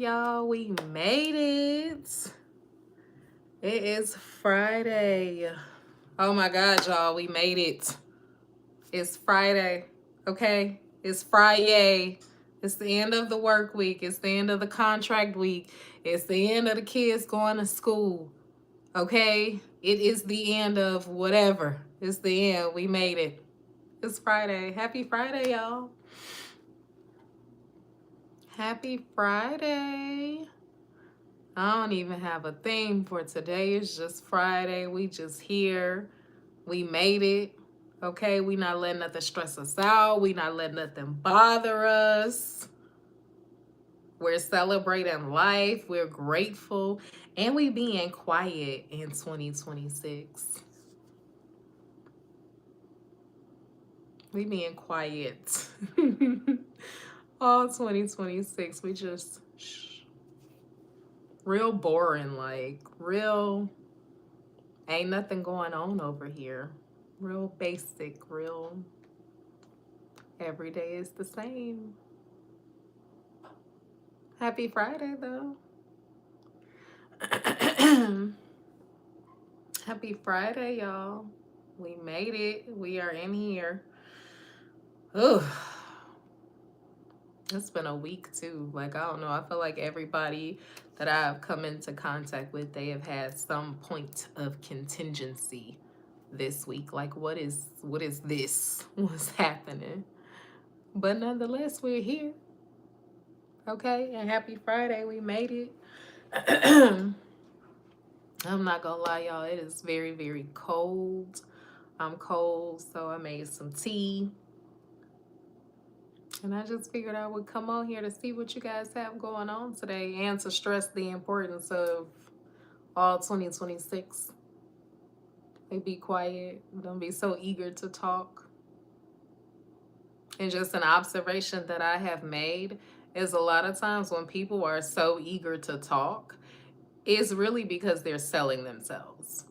y'all. We made it. It is Friday. Oh my God, y'all. We made it. It's Friday. Okay? It's Friday. It's the end of the work week. It's the end of the contract week. It's the end of the kids going to school. Okay? It is the end of whatever. It's the end. We made it. It's Friday. Happy Friday, y'all. Happy Friday. I don't even have a theme for today. It's just Friday. We just here. We made it. Okay, we not letting nothing stress us out. We not letting nothing bother us. We're celebrating life. We're grateful. And we being quiet in 2026. We being quiet. All 2026. We just real boring, like real ain't nothing going on over here. Real basic, real every day is the same. Happy Friday, though. Happy Friday, y'all. We made it. We are in here. Ugh. It's been a week, too. Like, I don't know. I feel like everybody that I've come into contact with, they have had some point of contingency this week. Like, what is this? What's happening? But nonetheless, we're here. Okay, and happy Friday. We made it. I'm not gonna lie, y'all. It is very, very cold. I'm cold, so I made some tea. And I just figured I would come on here to see what you guys have going on today and to stress the importance of all 2026. Like, be quiet. Don't be so eager to talk. And just an observation that I have made is a lot of times when people are so eager to talk, it's really because they're selling themselves.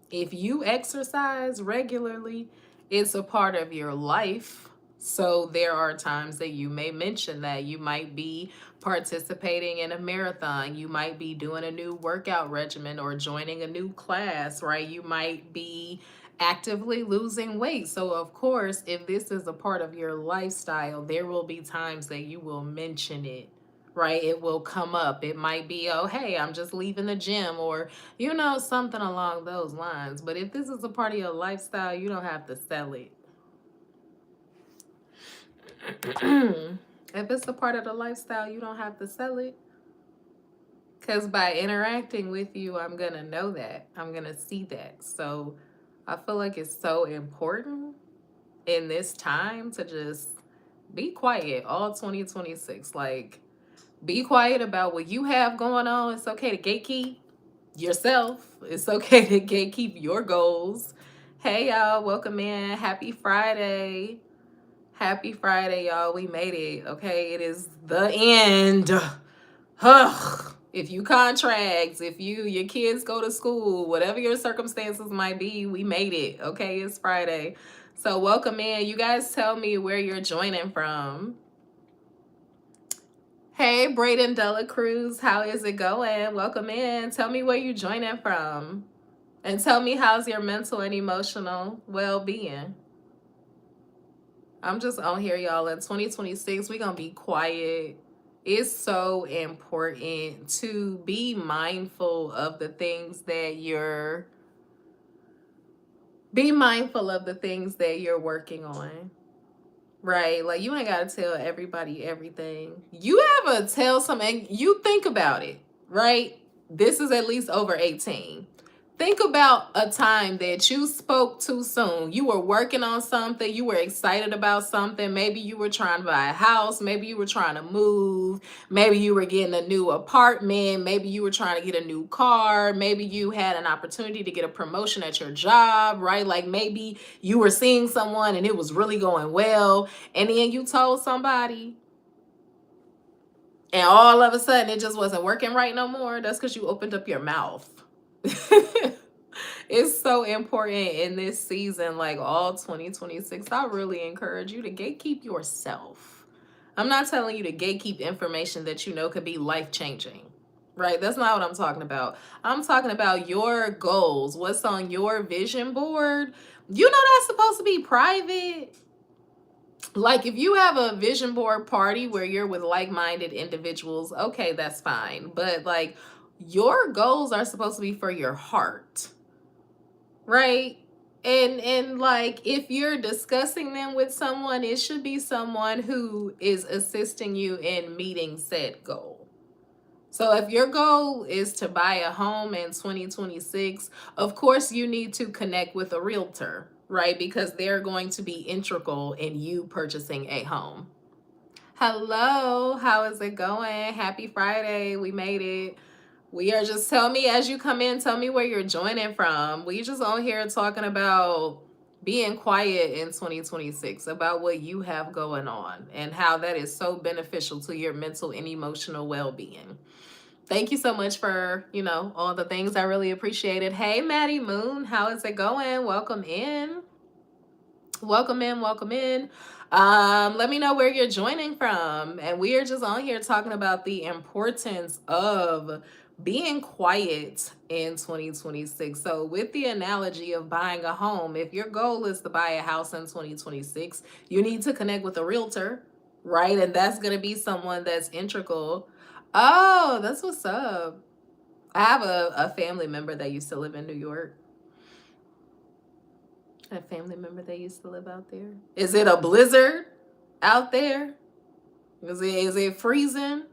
If you exercise regularly, it's a part of your life. So there are times that you may mention that you might be participating in a marathon. You might be doing a new workout regimen or joining a new class, right? You might be actively losing weight. So of course, if this is a part of your lifestyle, there will be times that you will mention it, right? It will come up. It might be, oh, hey, I'm just leaving the gym, or, something along those lines. But if this is a part of your lifestyle, you don't have to sell it. If it's a part of the lifestyle, you don't have to sell it. Because by interacting with you, I'm going to know that. I'm going to see that. So I feel like it's so important in this time to just be quiet all 2026. Like, be quiet about what you have going on. It's okay to gatekeep yourself. It's okay to gatekeep your goals. Hey, y'all. Welcome in. Happy Friday. Happy Friday, y'all. We made it. Okay. It is the end. Ugh. If you contracts, if your kids go to school, whatever your circumstances might be, we made it. Okay. It's Friday. So welcome in. You guys tell me where you're joining from. Hey, Braden Dela Cruz, how is it going? Welcome in. Tell me where you're joining from. And tell me how's your mental and emotional well-being. I'm just on here, y'all. In 2026, we're going to be quiet. It's so important to be mindful of the things that you're working on. Right? Like, you ain't got to tell everybody everything. You ever tell something, you think about it, right? This is at least over 18. Think about a time that you spoke too soon. You were working on something. You were excited about something. Maybe you were trying to buy a house. Maybe you were trying to move. Maybe you were getting a new apartment. Maybe you were trying to get a new car. Maybe you had an opportunity to get a promotion at your job, right? Like, maybe you were seeing someone and it was really going well. And then you told somebody, and all of a sudden it just wasn't working right no more. That's because you opened up your mouth. It's so important in this season, like all 2026. I really encourage you to gatekeep yourself. I'm not telling you to gatekeep information that you know could be life changing. Right? That's not what I'm talking about. I'm talking about your goals. What's on your vision board? You know that's supposed to be private. Like if you have a vision board party where you're with like-minded individuals, okay, that's fine. But like your goals are supposed to be for your heart, right? And like if you're discussing them with someone, it should be someone who is assisting you in meeting said goal. So if your goal is to buy a home in 2026, of course you need to connect with a realtor, right? Because they're going to be integral in you purchasing a home. Hello, how is it going? Happy Friday. We made it. We are just tell me as you come in, tell me where you're joining from. We just on here talking about being quiet in 2026, about what you have going on and how that is so beneficial to your mental and emotional well-being. Thank you so much for, all the things. I really appreciate it. Hey, Maddie Moon, how is it going? Welcome in. Welcome in, welcome in. Let me know where you're joining from. And we are just on here talking about the importance of being quiet in 2026. So, with the analogy of buying a home, if your goal is to buy a house in 2026, you need to connect with a realtor, right? And that's going to be someone that's integral. Oh, that's what's up. I have a family member that used to live in New York. A family member that used to live out there. Is it a blizzard out there? Is it freezing?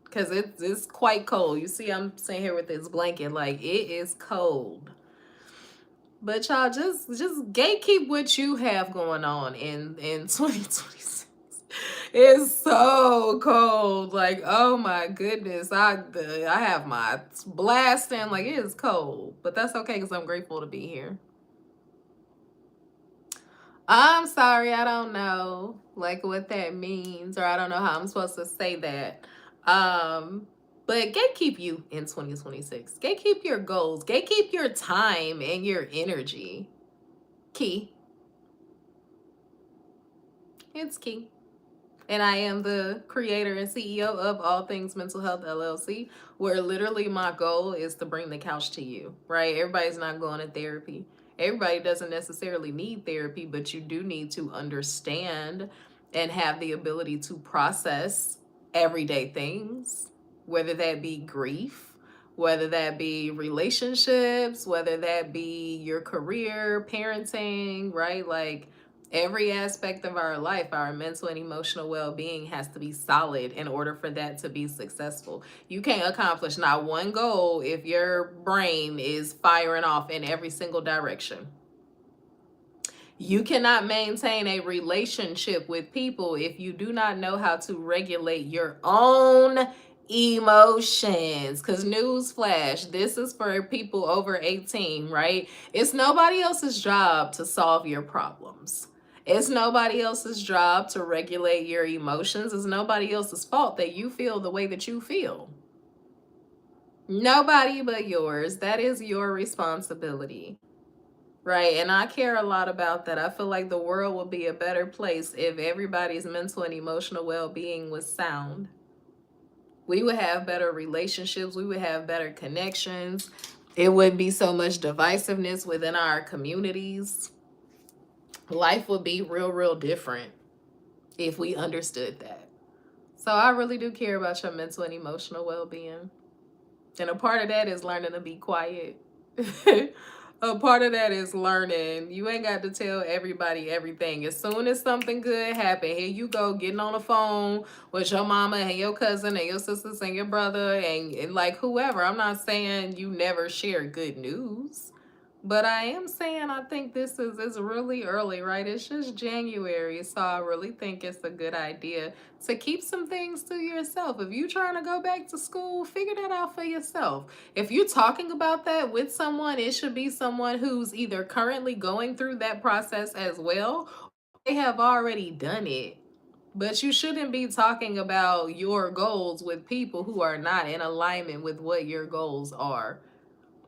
Because it's quite cold. You see, I'm sitting here with this blanket, like it is cold. But y'all just gatekeep what you have going on in 2026. It's so cold. Like, oh my goodness. I have my blasting, like it is cold. But that's okay because I'm grateful to be here. I'm sorry, I don't know like what that means, or I don't know how I'm supposed to say that. Um, but gatekeep you in 2026. Gatekeep your goals. Gatekeep your time and your energy. Key. It's key. And I am the creator and CEO of All Things Mental Health LLC, where literally my goal is to bring the couch to you, right? Everybody's not going to therapy. Everybody doesn't necessarily need therapy, but you do need to understand and have the ability to process everyday things, whether that be grief, whether that be relationships, whether that be your career, parenting, right? Like, every aspect of our life, our mental and emotional well-being has to be solid in order for that to be successful. You can't accomplish not one goal if your brain is firing off in every single direction. You cannot maintain a relationship with people if you do not know how to regulate your own emotions. Because newsflash, this is for people over 18, right? It's nobody else's job to solve your problems. It's nobody else's job to regulate your emotions. It's nobody else's fault that you feel the way that you feel. Nobody but yours. That is your responsibility. Right. And I care a lot about that. I feel like the world would be a better place if everybody's mental and emotional well being was sound. We would have better relationships. We would have better connections. It wouldn't be so much divisiveness within our communities. Life would be real, real different if we understood that. So I really do care about your mental and emotional well being. And a part of that is learning to be quiet. A part of that is learning. You ain't got to tell everybody everything. As soon as something good happen, here you go, getting on the phone with your mama and your cousin and your sisters and your brother and like whoever. I'm not saying you never share good news. But I am saying I think this is really early, right? It's just January, so I really think it's a good idea to keep some things to yourself. If you're trying to go back to school, figure that out for yourself. If you're talking about that with someone, it should be someone who's either currently going through that process as well, or they have already done it. But you shouldn't be talking about your goals with people who are not in alignment with what your goals are.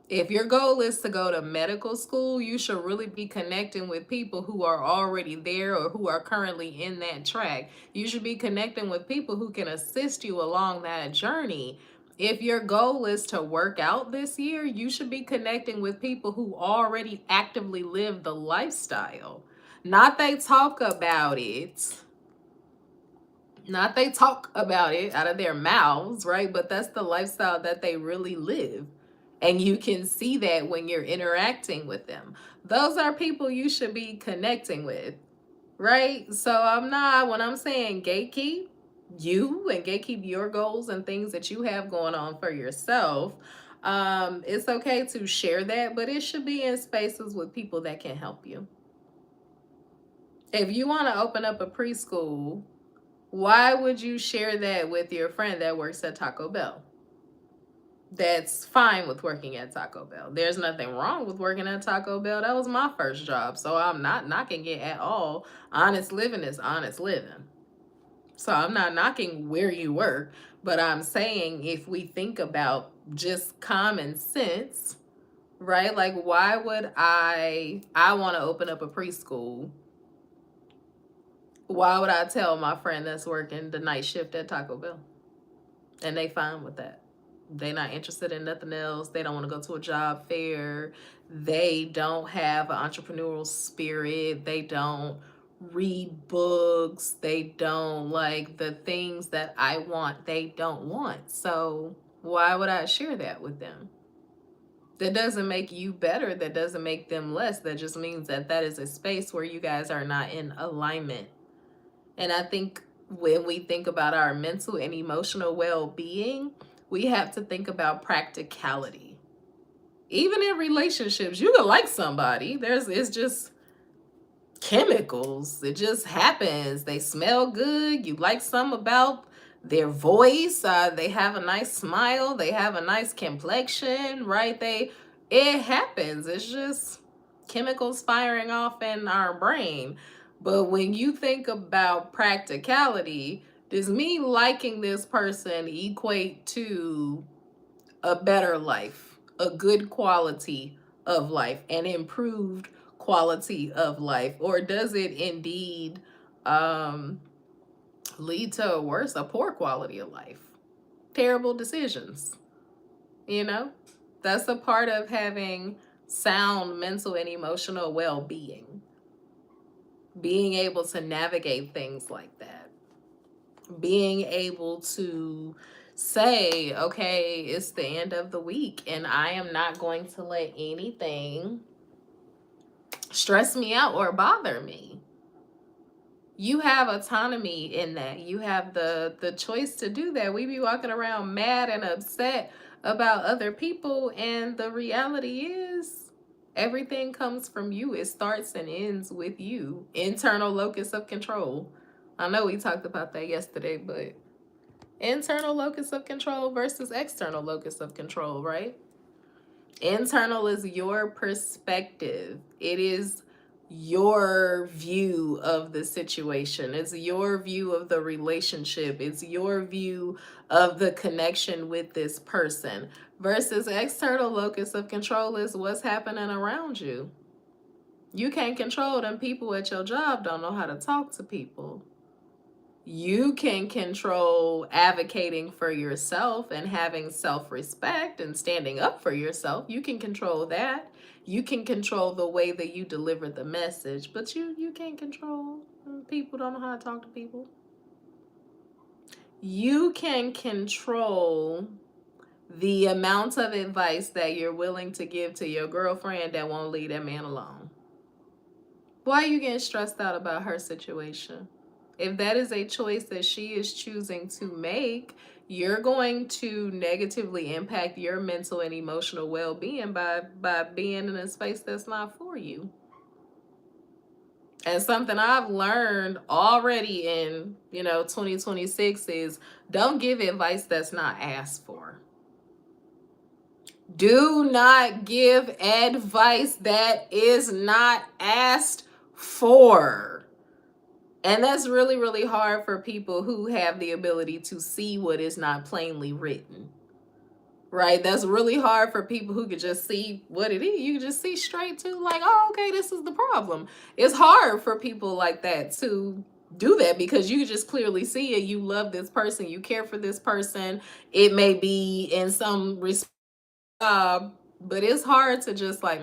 If your goal is to go to medical school, you should really be connecting with people who are already there or who are currently in that track. You should be connecting with people who can assist you along that journey. If your goal is to work out this year, you should be connecting with people who already actively live the lifestyle. Not they talk about it. Not they talk about it out of their mouths, right? But that's the lifestyle that they really live. And you can see that when you're interacting with them. Those are people you should be connecting with, right? So when I'm saying gatekeep you and gatekeep your goals and things that you have going on for yourself, it's okay to share that, but it should be in spaces with people that can help you. If you want to open up a preschool, why would you share that with your friend that works at Taco Bell? That's fine with working at Taco Bell. There's nothing wrong with working at Taco Bell. That was my first job, so I'm not knocking it at all. Honest living is honest living. So I'm not knocking where you work, but I'm saying if we think about just common sense, right? Like why would I want to open up a preschool? Why would I tell my friend that's working the night shift at Taco Bell? And they fine with that. They not interested in nothing else. They don't want to go to a job fair. They don't have an entrepreneurial spirit. They don't read books. They don't like the things that I want. They don't want. So why would I share that with them? That doesn't make you better. That doesn't make them less. That just means that that is a space where you guys are not in alignment. And I think when we think about our mental and emotional well-being, we have to think about practicality. Even in relationships, you can like somebody. It's just chemicals. It just happens. They smell good. You like something about their voice. They have a nice smile. They have a nice complexion, right? It happens. It's just chemicals firing off in our brain. But when you think about practicality, does me liking this person equate to a better life, a good quality of life, an improved quality of life? Or does it indeed um, lead to a poor quality of life? Terrible decisions, you know? That's a part of having sound mental and emotional well-being. Being able to navigate things like that. Being able to say, okay, it's the end of the week and I am not going to let anything stress me out or bother me. You have autonomy in that. You have the choice to do that. We be walking around mad and upset about other people, and the reality is everything comes from you. It starts and ends with you. Internal locus of control. I know we talked about that yesterday, but internal locus of control versus external locus of control, right? Internal is your perspective. It is your view of the situation. It's your view of the relationship. It's your view of the connection with this person. Versus external locus of control is what's happening around you. You can't control them. People at your job don't know how to talk to people. You can control advocating for yourself and having self-respect and standing up for yourself. You can control that. You can control the way that you deliver the message, but you can't control people don't know how to talk to people. You can control the amount of advice that you're willing to give to your girlfriend that won't leave that man alone. Why are you getting stressed out about her situation? If that is a choice that she is choosing to make, you're going to negatively impact your mental and emotional well-being by being in a space that's not for you. And something I've learned already in, 2026 is don't give advice that's not asked for. Do not give advice that is not asked for. And that's really, really hard for people who have the ability to see what is not plainly written, right? That's really hard for people who could just see what it is. You can just see straight to like, oh, okay, this is the problem. It's hard for people like that to do that because you can just clearly see it. You love this person, you care for this person. It may be in some respect, but it's hard to just like,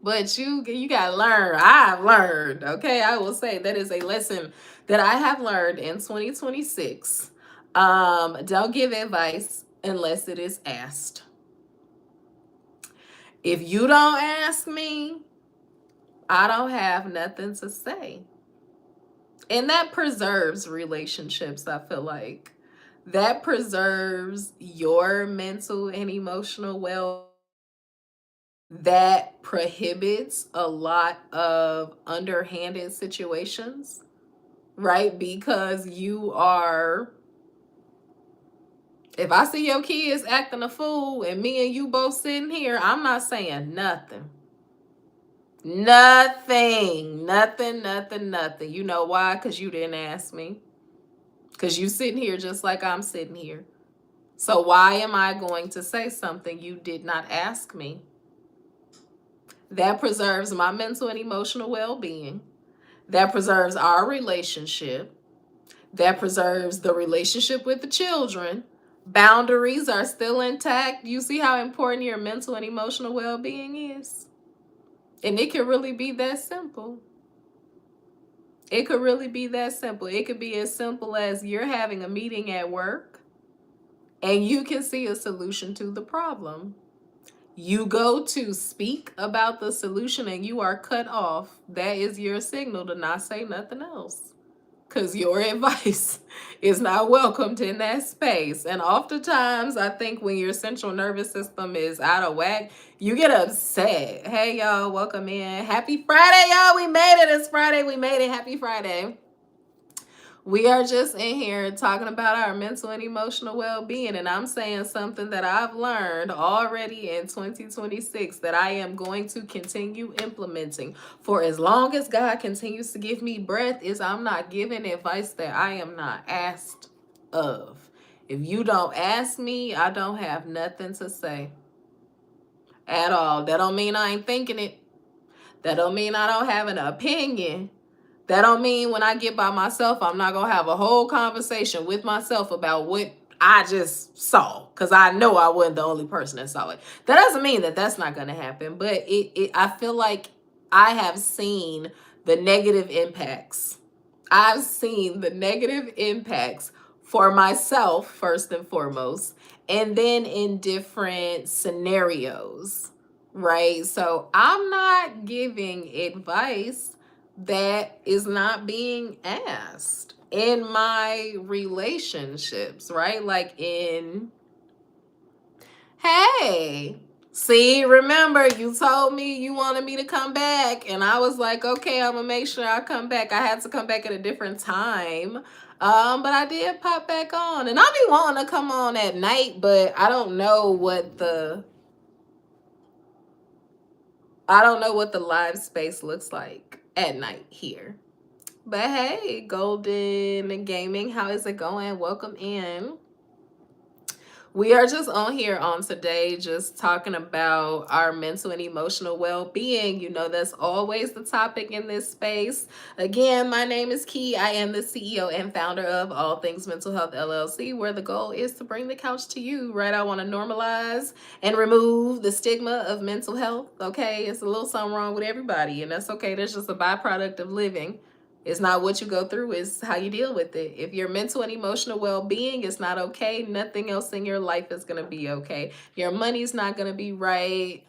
but you gotta learn. I've learned, okay? I will say that is a lesson that I have learned in 2026. Don't give advice unless it is asked. If you don't ask me, I don't have nothing to say. And that preserves relationships, I feel like. That preserves your mental and emotional well. That prohibits a lot of underhanded situations, right? Because you are, if I see your kids acting a fool and me and you both sitting here, I'm not saying nothing. Nothing. You know why? Because you didn't ask me. Because you sitting here just like I'm sitting here. So why am I going to say something you did not ask me? That preserves my mental and emotional well-being. That preserves our relationship. That preserves the relationship with the children. Boundaries are still intact. You see how important your mental and emotional well-being is? And it can really be that simple. It could really be that simple. It could be as simple as you're having a meeting at work and you can see a solution to the problem. You go to speak about the solution and you are cut off. That is your signal to not say nothing else. Because your advice is not welcomed in that space. And oftentimes, I think when your central nervous system is out of whack, you get upset. Hey, y'all, welcome in. Happy Friday, y'all. We made it. It's Friday. We made it. Happy Friday. We are just in here talking about our mental and emotional well-being, and I'm saying something that I've learned already in 2026 that I am going to continue implementing for as long as God continues to give me breath is I'm not giving advice that I am not asked of. If you don't ask me, I don't have nothing to say at all. That don't mean I ain't thinking it. That don't mean I don't have an opinion. That don't mean when I get by myself, I'm not going to have a whole conversation with myself about what I just saw. Because I know I wasn't the only person that saw it. That doesn't mean that that's not going to happen. But I feel like I have seen the negative impacts. I've seen the negative impacts for myself, first and foremost, and then in different scenarios, right? So I'm not giving advice that is not being asked in my relationships, right? Like hey, see, remember you told me you wanted me to come back, and I was like, okay, I'm gonna make sure I come back. I had to come back at a different time. But I did pop back on, and I be wanting to come on at night, but I don't know what the live space looks like at night here. But hey, Golden Gaming, how is it going? Welcome in. We are just on here on today, just talking about our mental and emotional well-being. You know, that's always the topic in this space. Again, my name is Key. I am the CEO and founder of All Things Mental Health LLC, where the goal is to bring the couch to you, right? I want to normalize and remove the stigma of mental health, okay? It's a little something wrong with everybody, and that's okay. That's just a byproduct of living. It's not what you go through, it's how you deal with it. If your mental and emotional well-being is not okay, nothing else in your life is going to be okay. Your money's not going to be right.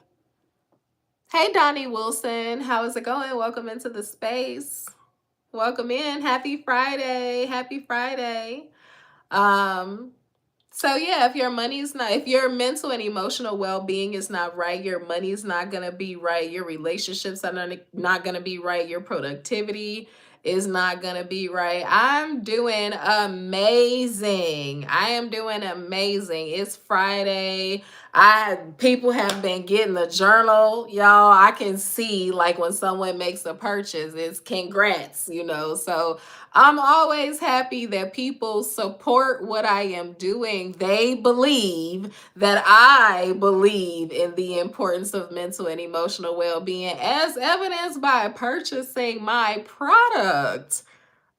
Hey, Donnie Wilson, how is it going? Welcome into the space. Welcome in. Happy Friday. Happy Friday. So yeah, if your mental and emotional well-being is not right, your money's not gonna be right, your relationships are not gonna be right, your productivity is not gonna be right. I'm doing amazing. I am doing amazing. It's Friday. People have been getting the journal, y'all. I can see like when someone makes a purchase, it's congrats, you know. So I'm always happy that people support what I am doing. They believe that I believe in the importance of mental and emotional well-being, as evidenced by purchasing my product.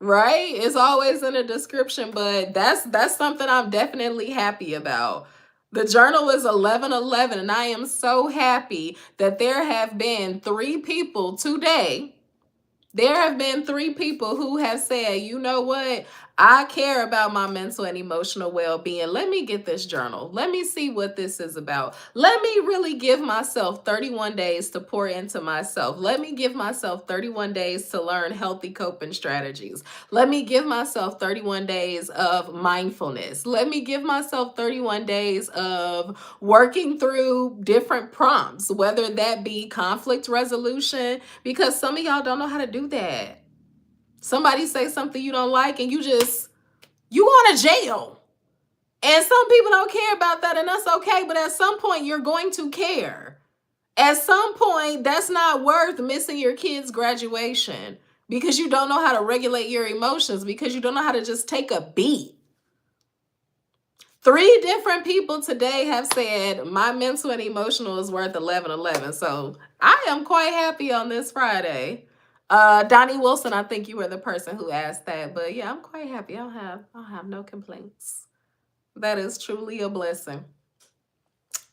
Right? It's always in the description, but that's something I'm definitely happy about. The journal is 1111, and I am so happy that there have been 3 people today. There have been 3 people who have said, you know what? I care about my mental and emotional well-being. Let me get this journal. Let me see what this is about. Let me really give myself 31 days to pour into myself. Let me give myself 31 days to learn healthy coping strategies. Let me give myself 31 days of mindfulness. Let me give myself 31 days of working through different prompts, whether that be conflict resolution, because some of y'all don't know how to do that. Somebody say something you don't like and you want to jail. And some people don't care about that, and that's okay, but at some point you're going to care. At some point, that's not worth missing your kid's graduation because you don't know how to regulate your emotions, because you don't know how to just take a beat. 3 different people today have said my mental and emotional is worth 1111. So I am quite happy on this Friday. Donnie Wilson, I think you were the person who asked that, but yeah, I'm quite happy. I don't have no complaints. That is truly a blessing.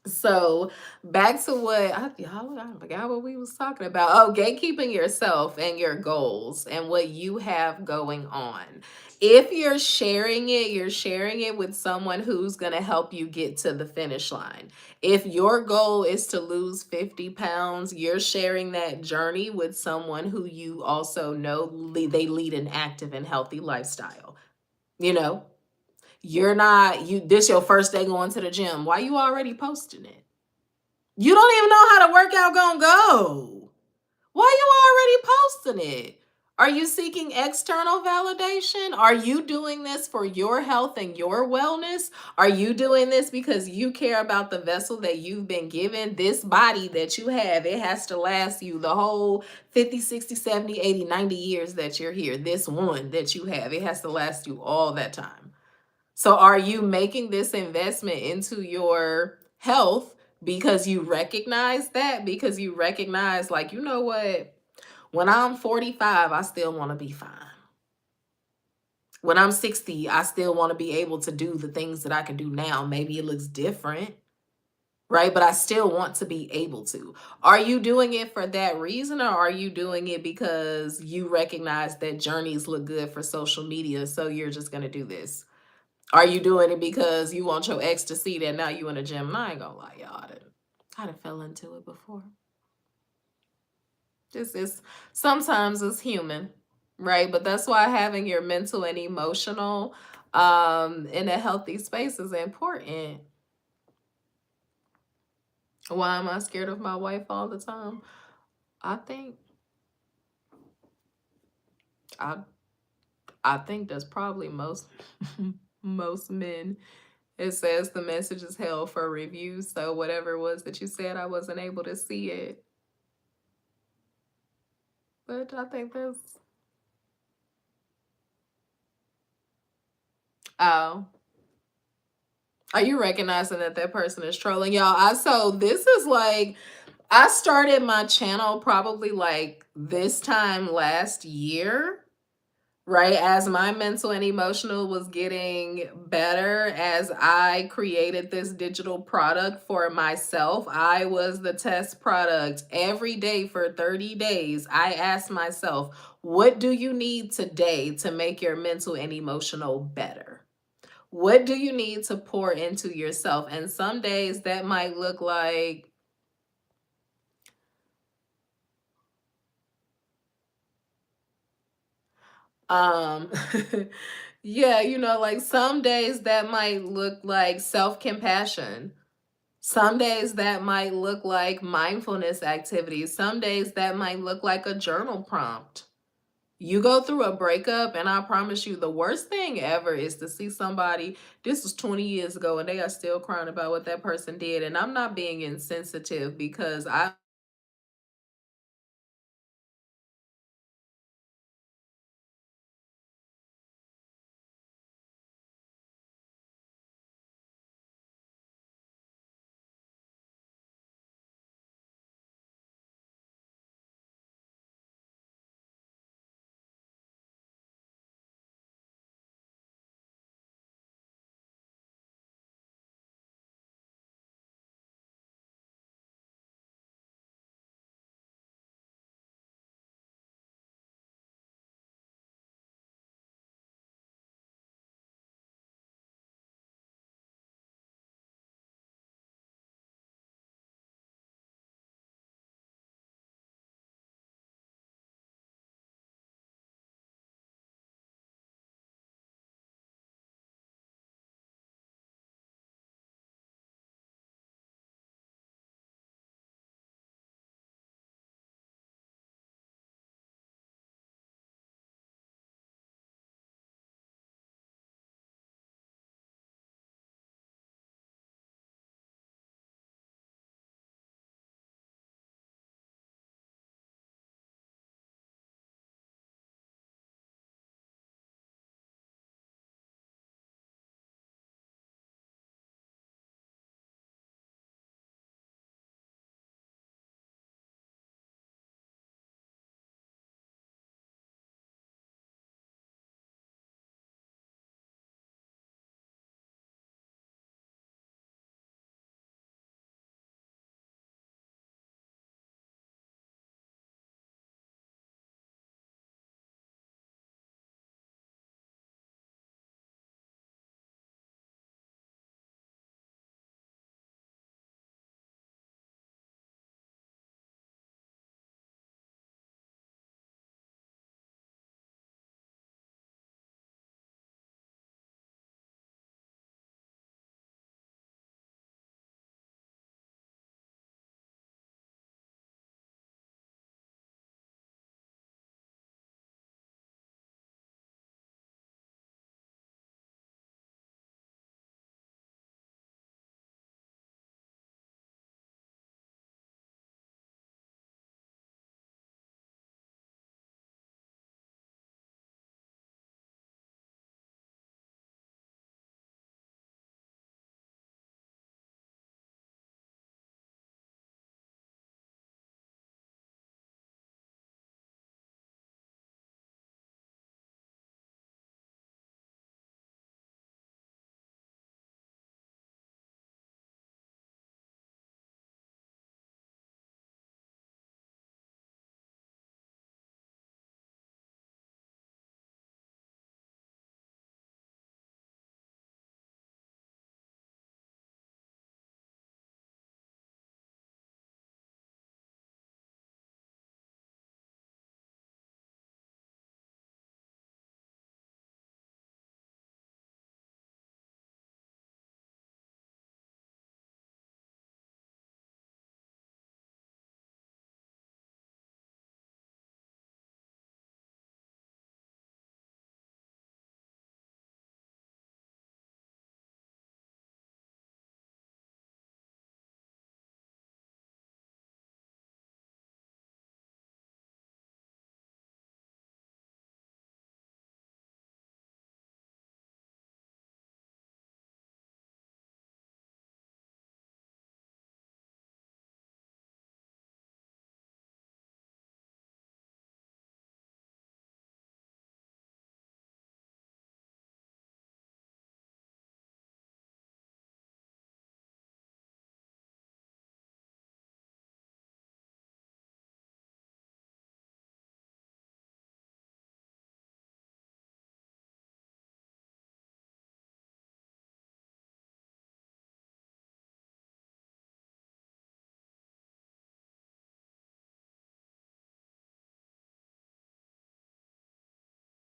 So back to what I forgot what we was talking about. Oh, gatekeeping yourself and your goals and what you have going on. If you're sharing it with someone who's going to help you get to the finish line. If your goal is to lose 50 pounds, you're sharing that journey with someone who you also know they lead an active and healthy lifestyle. You know, this your first day going to the gym. Why you already posting it? You don't even know how the workout gonna go. Why you already posting it? Are you seeking external validation? Are you doing this for your health and your wellness? Are you doing this because you care about the vessel that you've been given? This body that you have, it has to last you the whole 50, 60, 70, 80, 90 years that you're here. This one that you have, it has to last you all that time. So are you making this investment into your health because you recognize that? Because you recognize, like, you know what? When I'm 45, I still want to be fine. When I'm 60, I still want to be able to do the things that I can do now. Maybe it looks different, right? But I still want to be able to. Are you doing it for that reason, or are you doing it because you recognize that journeys look good for social media, so you're just going to do this? Are you doing it because you want your ex to see that now you in a gym? And I ain't gonna lie, y'all. I done fell into it before. This is sometimes it's human, right? But that's why having your mental and emotional in a healthy space is important. Why am I scared of my wife all the time? I think I I think that's probably most most men. It says the message is held for review. So whatever it was that you said, I wasn't able to see it. But I think that's oh. Are you recognizing that that person is trolling y'all? So this is like I started my channel probably like this time last year, right? As my mental and emotional was getting better, as I created this digital product for myself. I was the test product. Every day for 30 days, I asked myself, what do you need today to make your mental and emotional better? What do you need to pour into yourself? And some days that might look like um yeah, like some days that might look like self-compassion. Some days that might look like mindfulness activities. Some days that might look like a journal prompt. You go through a breakup, and I promise you, the worst thing ever is to see somebody, this was 20 years ago, and they are still crying about what that person did. And I'm not being insensitive because I